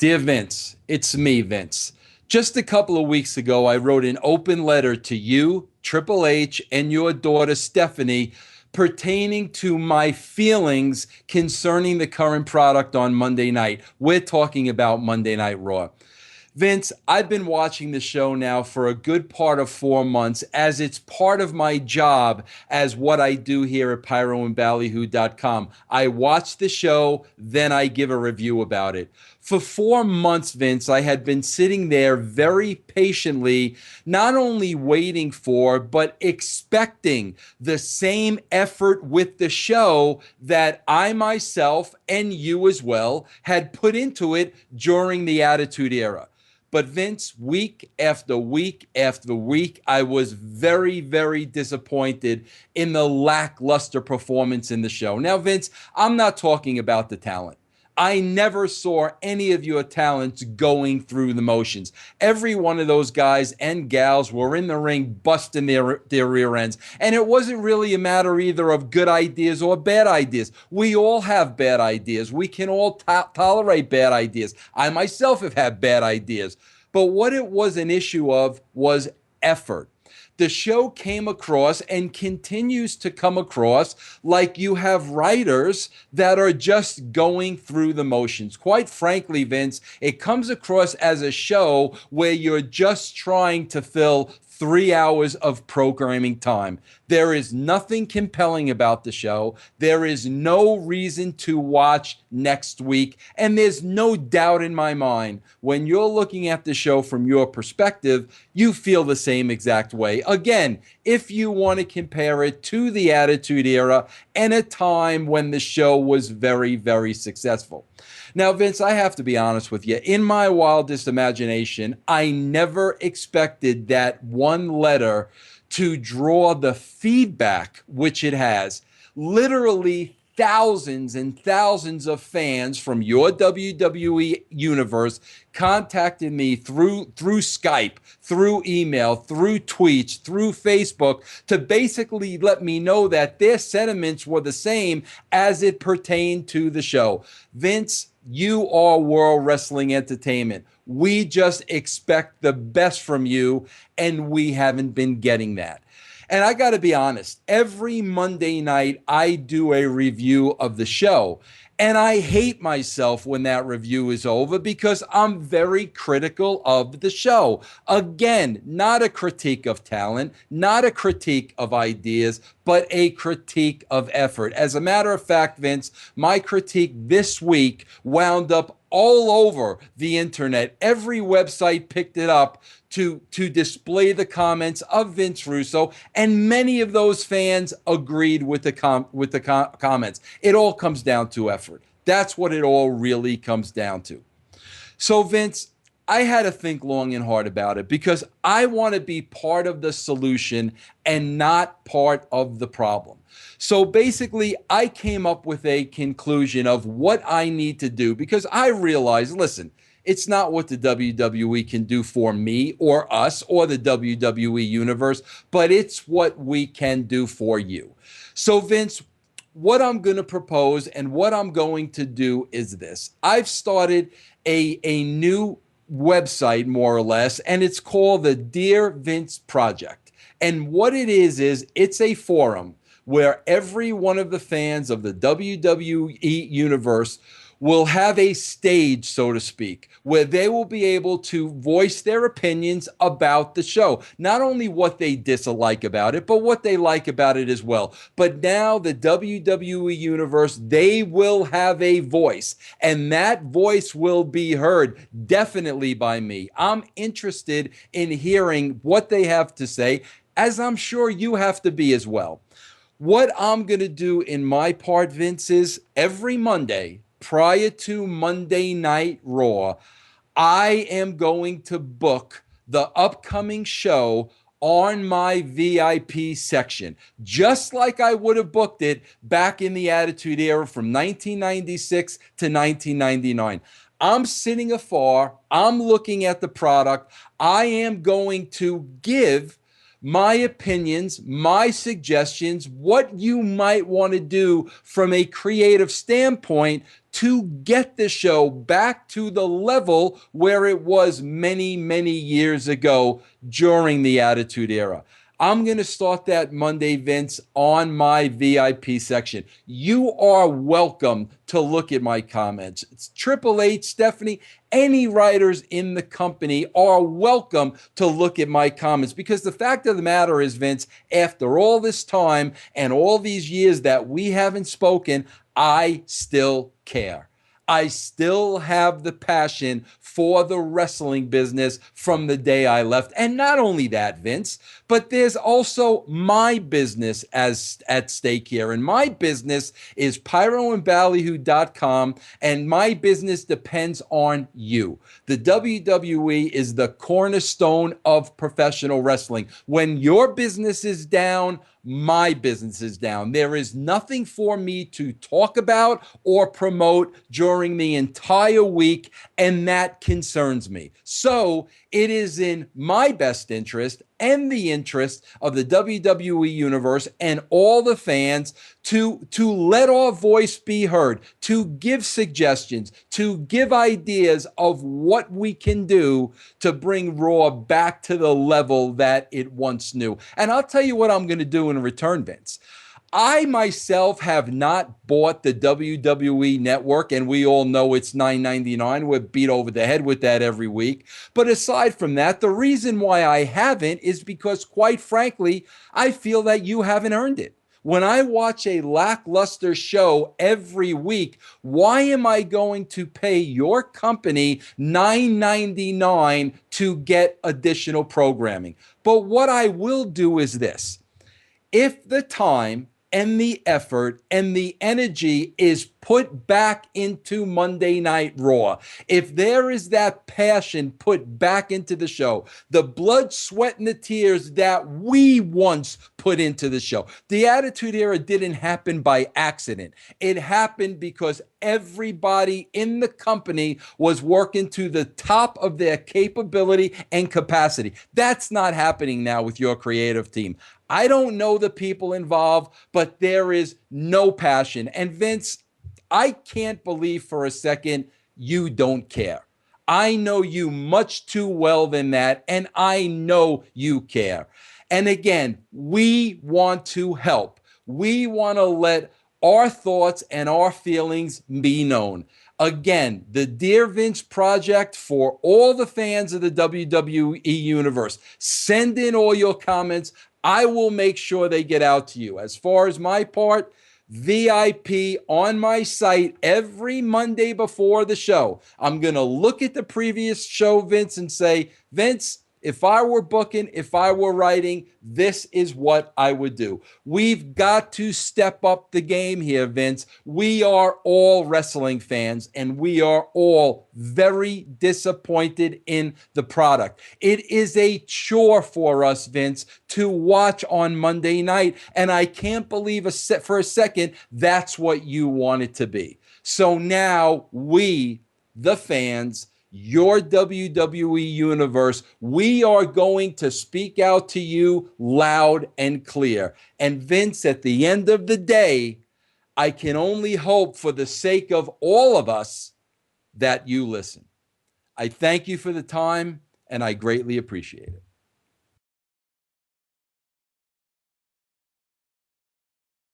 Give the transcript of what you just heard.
Dear Vince, it's me, Vince. Just a couple of weeks ago, I wrote an open letter to you, Triple H, and your daughter, Stephanie, pertaining to my feelings concerning the current product on Monday night. We're talking about Monday Night Raw. Vince, I've been watching the show now for a good part of 4 months as it's part of my job as what I do here at pyroandballyhoo.com. I watch the show, then I give a review about it. For 4 months, Vince, I had been sitting there very patiently, not only waiting for, but expecting the same effort with the show that I myself and you as well had put into it during the Attitude Era. But Vince, week after week after week, I was very, very disappointed in the lackluster performance in the show. Now, Vince, I'm not talking about the talent. I never saw any of your talents going through the motions. Every one of those guys and gals were in the ring busting their rear ends. And it wasn't really a matter either of good ideas or bad ideas. We all have bad ideas. We can all tolerate bad ideas. I myself have had bad ideas. But what it was an issue of was effort. The show came across and continues to come across like you have writers that are just going through the motions. Quite frankly, Vince, it comes across as a show where you're just trying to fill 3 hours of programming time. There is nothing compelling about the show. There is no reason to watch next week. And there's no doubt in my mind, when you're looking at the show from your perspective, you feel the same exact way. Again, if you want to compare it to the Attitude Era and a time when the show was very, very successful. Now, Vince, I have to be honest with you. In my wildest imagination, I never expected that one letter to draw the feedback which it has. Literally thousands and thousands of fans from your WWE universe contacted me through Skype, through email, through tweets, through Facebook to basically let me know that their sentiments were the same as it pertained to the show. Vince, you are World Wrestling Entertainment. We just expect the best from you, and we haven't been getting that. And I got to be honest, every Monday night I do a review of the show. And I hate myself when that review is over because I'm very critical of the show. Again, not a critique of talent, not a critique of ideas, but a critique of effort. As a matter of fact, Vince, my critique this week wound up all over the internet. Every website picked it up to display the comments of Vince Russo, and many of those fans agreed with the comments. It all comes down to effort. That's what it all really comes down to. So, Vince, I had to think long and hard about it because I want to be part of the solution and not part of the problem. So basically, I came up with a conclusion of what I need to do because I realized, listen, it's not what the WWE can do for me or us or the WWE universe, but it's what we can do for you. So, Vince, what I'm going to propose and what I'm going to do is this. I've started a new website, more or less, and it's called the Dear Vince Project. And what it is it's a forum where every one of the fans of the WWE universe will have a stage, so to speak, where they will be able to voice their opinions about the show. Not only what they dislike about it, but what they like about it as well. But now the WWE universe, they will have a voice, and that voice will be heard definitely by me. I'm interested in hearing what they have to say, as I'm sure you have to be as well. What I'm going to do in my part, Vince, is every Monday, prior to Monday Night Raw, I am going to book the upcoming show on my VIP section, just like I would have booked it back in the Attitude Era from 1996 to 1999. I'm sitting afar. I'm looking at the product. I am going to give my opinions, my suggestions, what you might want to do from a creative standpoint to get the show back to the level where it was many, many years ago during the Attitude Era. I'm going to start that Monday, Vince, on my VIP section. You are welcome to look at my comments. It's Triple H, Stephanie, any writers in the company are welcome to look at my comments, because the fact of the matter is, Vince, after all this time and all these years that we haven't spoken, I still care. I still have the passion for the wrestling business from the day I left. And not only that, Vince, but there's also my business as at stake here. And my business is pyroandballyhoo.com, and my business depends on you. The WWE is the cornerstone of professional wrestling. When your business is down, my business is down. There is nothing for me to talk about or promote during the entire week, and that concerns me. So it is in my best interest and the interest of the WWE Universe and all the fans to let our voice be heard, to give suggestions, to give ideas of what we can do to bring Raw back to the level that it once knew. And I'll tell you what I'm going to do in return, Vince. I myself have not bought the WWE Network, and we all know it's $9.99. We're beat over the head with that every week. But aside from that, the reason why I haven't is because, quite frankly, I feel that you haven't earned it. When I watch a lackluster show every week, why am I going to pay your company $9.99 to get additional programming? But what I will do is this. If the time and the effort and the energy is put back into Monday Night Raw, if there is that passion put back into the show, the blood, sweat, and the tears that we once put into the show, the Attitude Era didn't happen by accident. It happened because everybody in the company was working to the top of their capability and capacity. That's not happening now with your creative team. I don't know the people involved, but there is no passion. And Vince, I can't believe for a second you don't care. I know you much too well than that, and I know you care. And again, we want to help. We want to let our thoughts and our feelings be known. Again, the Dear Vince Project for all the fans of the WWE Universe. Send in all your comments. I will make sure they get out to you. As far as my part, VIP on my site every Monday before the show. I'm going to look at the previous show, Vince, and say, Vince, if I were booking, if I were writing, this is what I would do. We've got to step up the game here, Vince. We are all wrestling fans, and we are all very disappointed in the product. It is a chore for us, Vince, to watch on Monday night, and I can't believe for a second that's what you want it to be. So now we, the fans, your WWE Universe, we are going to speak out to you loud and clear. And Vince, at the end of the day, I can only hope for the sake of all of us that you listen. I thank you for the time, and I greatly appreciate it.